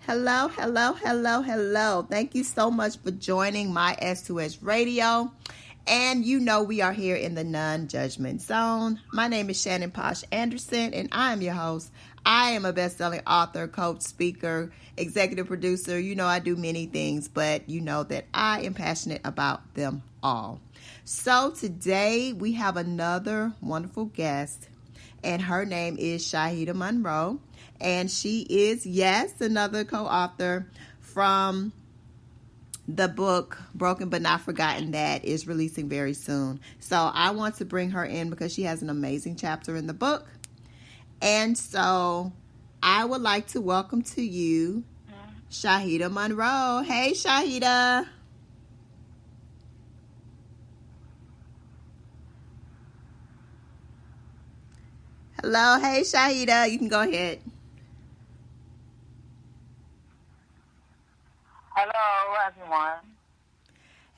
Hello, hello, hello, hello. Thank you so much for joining my S2S Radio. And you know we are here in the non-judgment zone. My name is Shannon Posh Anderson, and I am your host. I am a best-selling author, coach, speaker, executive producer. You know I do many things, but you know that I am passionate about them all. So today we have another wonderful guest, and her name is Shyheta Monroe. And she is, yes, another co-author from the book Broken But Not Forgotten that is releasing very soon. So I want to bring her in because she has an amazing chapter in the book. And so I would like to welcome to you Shyheta Monroe. Hey, Shyheta. Hello. Hey, Shyheta. You can go ahead. Hello, everyone.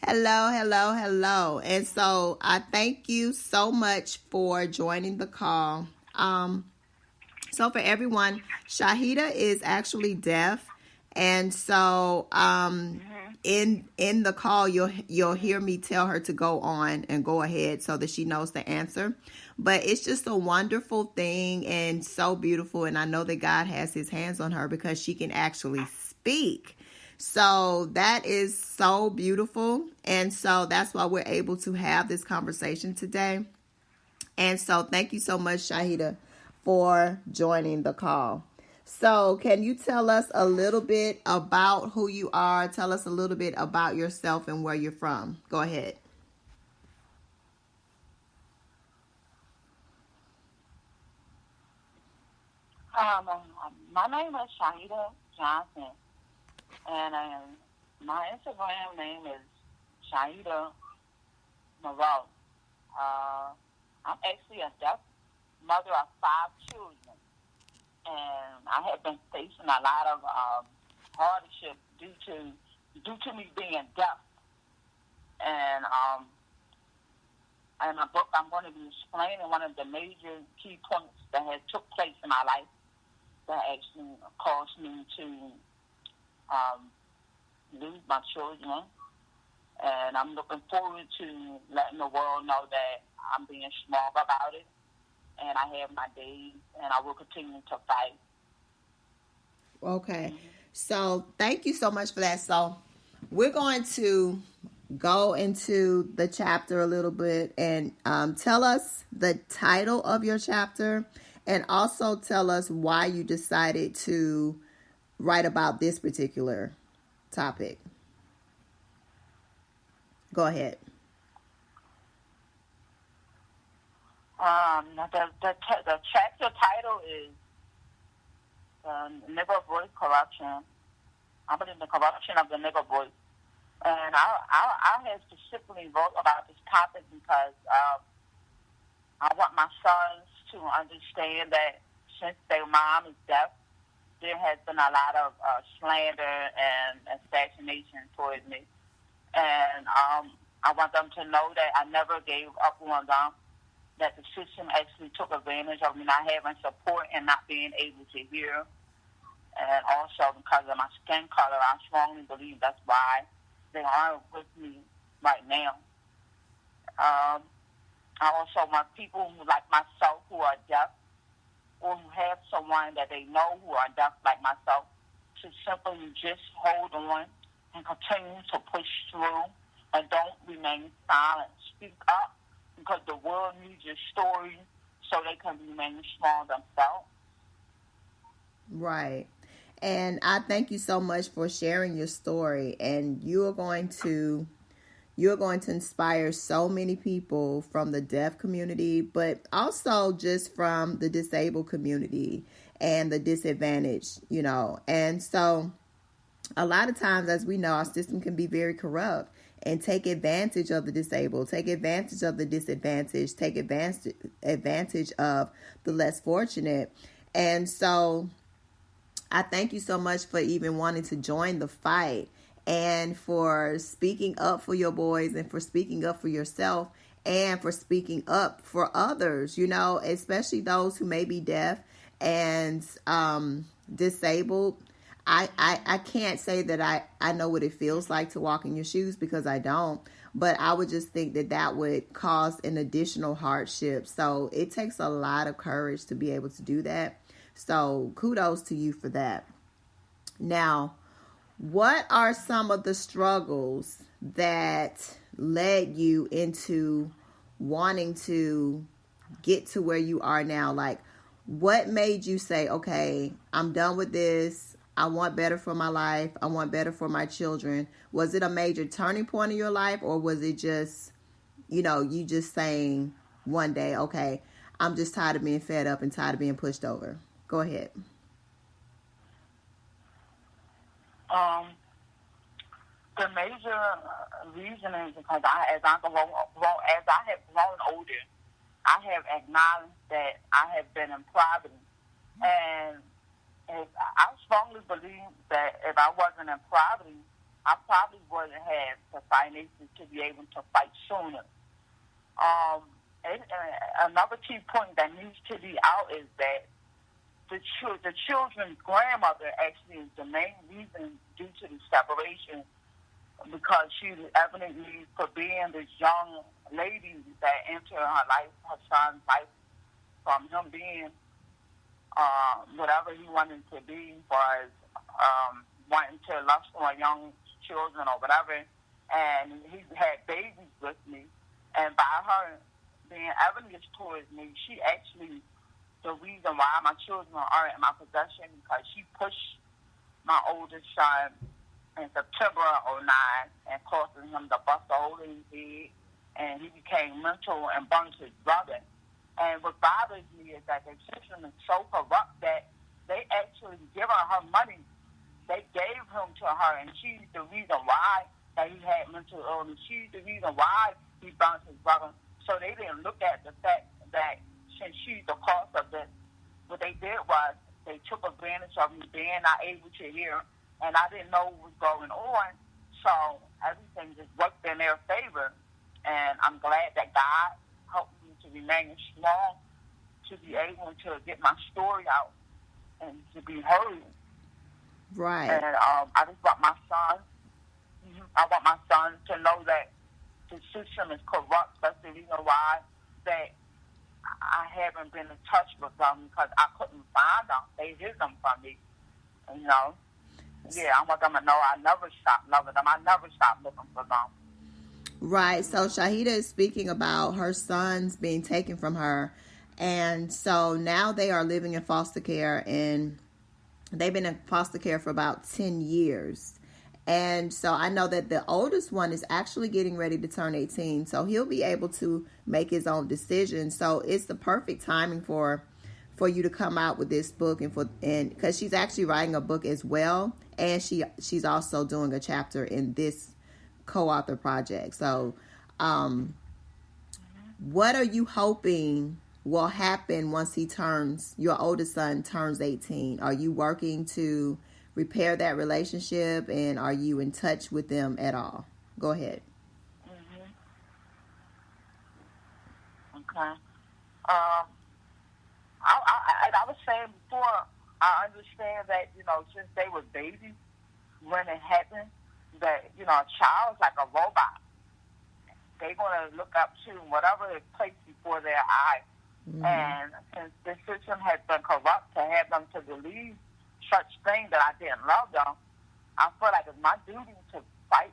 Hello, hello, hello. And so I thank you so much for joining the call. So for everyone, Shyheta is actually deaf. And so in the call, you'll hear me tell her to go on and go ahead so that she knows the answer. But it's just a wonderful thing and so beautiful. And I know that God has his hands on her because she can actually speak. So that is so beautiful. And so that's why we're able to have this conversation today. And so thank you so much, Shyheta, for joining the call. So can you tell us a little bit about who you are? Tell us a little bit about yourself and where you're from. Go ahead. My name is Shyheta Johnson, and my Instagram name is Shyheta Monroe. I'm actually a deaf mother of 5 children, and I have been facing a lot of hardship due to me being deaf. And in my book, I'm going to be explaining one of the major key points that had took place in my life that actually caused me to lose my children. And I'm looking forward to letting the world know that I'm being strong about it. And I have my days, and I will continue to fight. Okay. So thank you so much for that. So we're going to go into the chapter a little bit and tell us the title of your chapter and also tell us why you decided to write about this particular topic. Go ahead. The chapter title is Negro Voice Corruption. I believe the corruption of the Negro Voice. And I have specifically wrote about this topic because I want my sons to understand that since their mom is deaf, there has been a lot of slander and assassination towards me. And I want them to know that I never gave up on them, that the system actually took advantage of me not having support and not being able to hear. And also because of my skin color, I strongly believe that's why they aren't with me right now. I also want people who, like myself, who are deaf, or who have someone that they know who are deaf like myself, to simply just hold on and continue to push through and don't remain silent. Speak up because the world needs your story so they can remain strong themselves. Right. And I thank you so much for sharing your story. And you're going to inspire so many people from the deaf community, but also just from the disabled community and the disadvantaged, you know. And so a lot of times, as we know, our system can be very corrupt and take advantage of the disabled, take advantage of the disadvantaged, take advantage of the less fortunate. And so I thank you so much for even wanting to join the fight and for speaking up for your boys and for speaking up for yourself and for speaking up for others, you know, especially those who may be deaf and disabled. I can't say that I know what it feels like to walk in your shoes, because I don't. But I would just think that that would cause an additional hardship. So it takes a lot of courage to be able to do that. So kudos to you for that. Now, what are some of the struggles that led you into wanting to get to where you are now? Like, what made you say, okay, I'm done with this. I want better for my life. I want better for my children. Was it a major turning point in your life, or was it just, you just saying one day, okay, I'm just tired of being fed up and tired of being pushed over? Go ahead. The major reason is because as I have grown older, I have acknowledged that I have been in poverty, and I strongly believe that if I wasn't in poverty, I probably wouldn't have the finances to be able to fight sooner. Another key point that needs to be out is that the children's grandmother actually is the main reason due to the separation, because she evidently, for being this young lady that entered her life, her son's life, from him being whatever he wanted to be, as wanting to lust for young children or whatever, and he had babies with me, and by her being envious towards me, she actually the reason why my children are in my possession, because she pushed my oldest son in September of 2009 and causing him to bust a hole in his head, and he became mental and burnt his brother. And what bothers me is that the system is so corrupt that they actually give her money. They gave him to her, and she's the reason why that he had mental illness. She's the reason why he burnt his brother. So they didn't look at the fact that since she's the cause of this, what they did was they took advantage of me being not able to hear, and I didn't know what was going on. So everything just worked in their favor, and I'm glad that God helped me to remain strong, to be able to get my story out and to be heard. Right. And I just want my son. I want my son to know that the system is corrupt. That's the reason why that I haven't been in touch with them, because I couldn't find them. They hid them from me. Yeah, I want them to know I never stopped loving them. I never stopped looking for them. Right. So Shyheta is speaking about her sons being taken from her. And so now they are living in foster care, and they've been in foster care for about 10 years. And so I know that the oldest one is actually getting ready to turn 18. So he'll be able to make his own decisions. So it's the perfect timing for you to come out with this book, and because she's actually writing a book as well. And she's also doing a chapter in this co-author project. So what are you hoping will happen once your oldest son turns 18? Are you working to repair that relationship, and are you in touch with them at all? Go ahead. Okay. I was saying before, I understand that, since they were babies when it happened, that, a child's like a robot. They're going to look up to whatever is placed before their eyes. Mm-hmm. And since the system has been corrupt, to have them to believe such things that I didn't love them, I feel like it's my duty to fight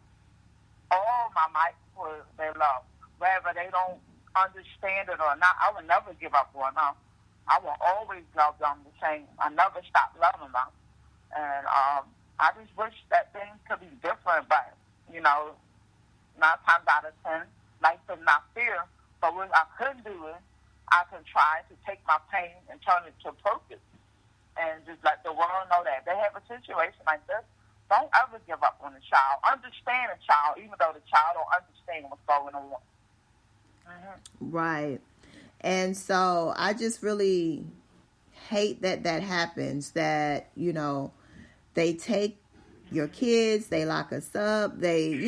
all my might for their love. Whether they don't understand it or not, I will never give up on them. I will always love them the same. I never stop loving them. And I just wish that things could be different, but, 9 times out of 10, life is not fair. But what I could do is I can try to take my pain and turn it to purpose, and just let the world know that if they have a situation like this, don't ever give up on the child. Understand the child, even though the child don't understand what's going on. Mm-hmm. Right. And so I just really hate that happens, that, they take your kids, they lock us up, they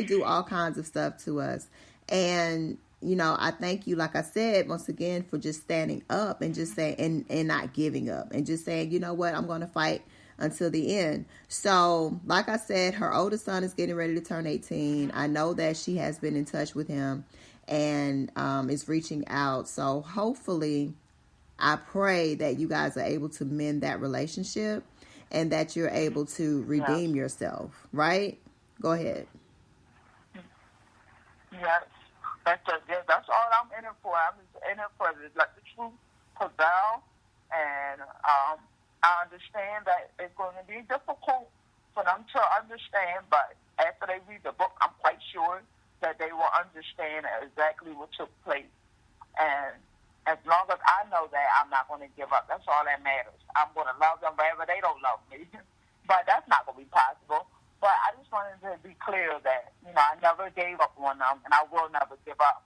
do all kinds of stuff to us. And, I thank you, like I said, once again, for just standing up and just saying, and not giving up, and just saying, you know what, I'm going to fight until the end. So, like I said, her oldest son is getting ready to turn 18. I know that she has been in touch with him and is reaching out. So, hopefully, I pray that you guys are able to mend that relationship and that you're able to redeem yourself, right? Go ahead. Yes. That's all I'm in it for. I'm just in it for let the truth prevail. And I understand that it's going to be difficult for them to understand, but after they read the book, I'm quite sure that they will understand exactly what took place. And as long as I know that, I'm not going to give up. That's all that matters. I'm going to love them wherever they don't love me. But that's not going to be possible. But I just wanted to be clear that, I never gave up on them, and I will never give up.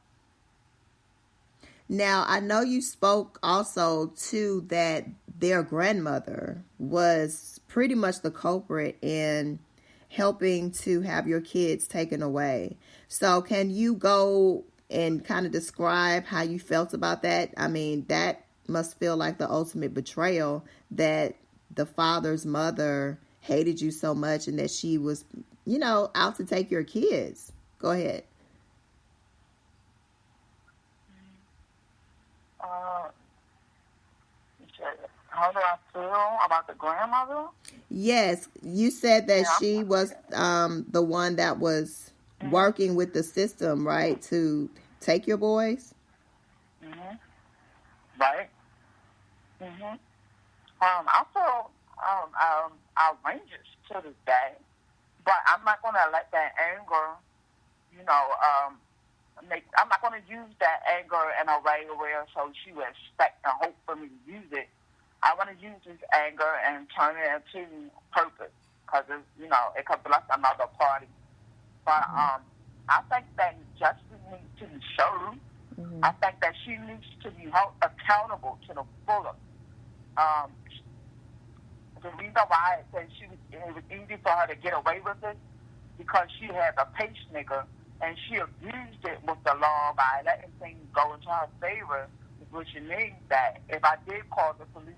Now, I know you spoke also, too, that their grandmother was pretty much the culprit in helping to have your kids taken away. So can you go and kind of describe how you felt about that? I mean, that must feel like the ultimate betrayal, that the father's mother hated you so much and that she was, out to take your kids. Go ahead. How do I feel about the grandmother? Yes, you said that she was the one that was working with the system, right, to take your boys? Right. I feel outrageous to this day, but I'm not going to let that anger, I'm not going to use that anger in a way where so she would expect and hope for me to use it. I want to use this anger and turn it into purpose, because it could bless another party. But I think that justice needs to be served. I think that she needs to be held accountable to the fullest. The reason why it was easy for her to get away with it, because she had a pacemaker, and she abused it with the law by letting things go into her favor, which means that if I did call the police,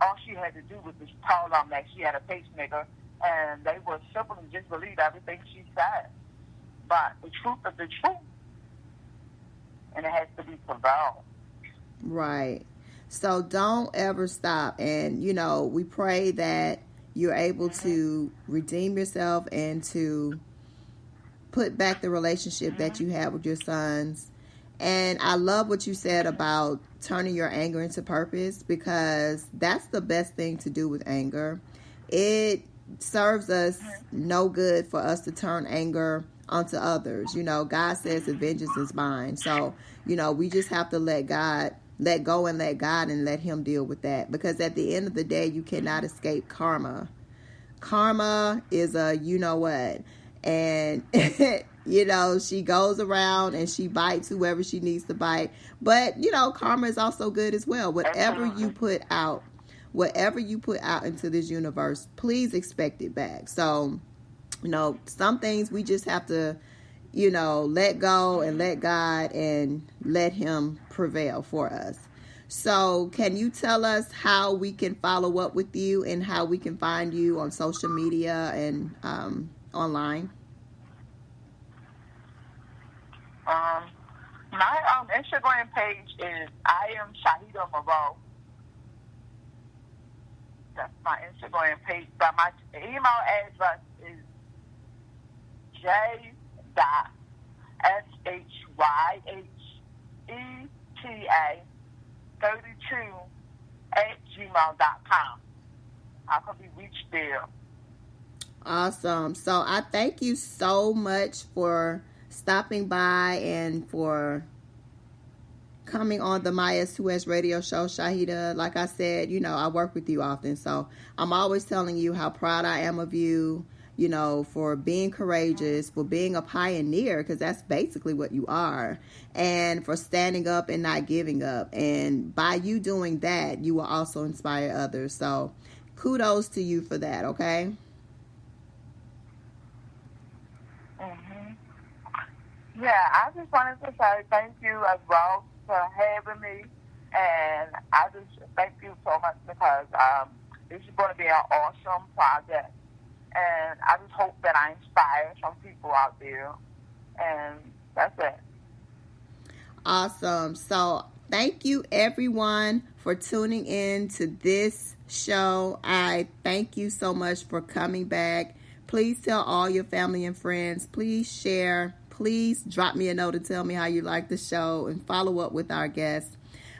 all she had to do was just tell them that she had a pacemaker, and they would simply just believe everything she said. But the truth is the truth, and it has to be prevailed. Right. So don't ever stop. And, we pray that you're able to redeem yourself and to put back the relationship that you have with your sons. And I love what you said about turning your anger into purpose, because that's the best thing to do with anger. It serves us no good for us to turn anger onto others. God says the vengeance is mine. So, we just have to let go and let God and let him deal with that. Because at the end of the day, you cannot escape karma. Karma is a what. And, she goes around and she bites whoever she needs to bite. But, karma is also good as well. Whatever you put out into this universe, please expect it back. So, some things we just have to, let go and let God and let him prevail for us. So can you tell us how we can follow up with you and how we can find you on social media and online? My Instagram page is I am Shyheta Moreau. That's my Instagram page. But my email address is j.shyheta32@gmail.com. I can be reached there. Awesome. So I thank you so much for stopping by and for coming on the My S2S radio show, Shyheta. Like I said, I work with you often, so I'm always telling you how proud I am of you, for being courageous, for being a pioneer, because that's basically what you are, and for standing up and not giving up. And by you doing that, you will also inspire others. So kudos to you for that, okay? Yeah, I just wanted to say thank you as well for having me, and I just thank you so much because This is going to be an awesome project. And I just hope that I inspire some people out there. And that's it. Awesome. So thank you, everyone, for tuning in to this show. I thank you so much for coming back. Please tell all your family and friends. Please share. Please drop me a note and tell me how you like the show and follow up with our guests.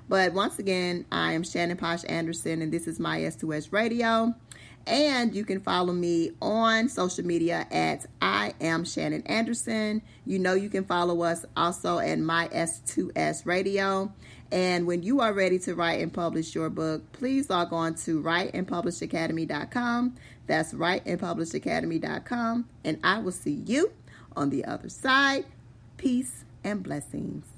But once again, I am Shannon Posh Anderson, and this is my S2S Radio. And you can follow me on social media at I am Shannon Anderson. You know you can follow us also at my S2S Radio. And when you are ready to write and publish your book, please log on to writeandpublishacademy.com. That's writeandpublishacademy.com. And I will see you on the other side. Peace and blessings.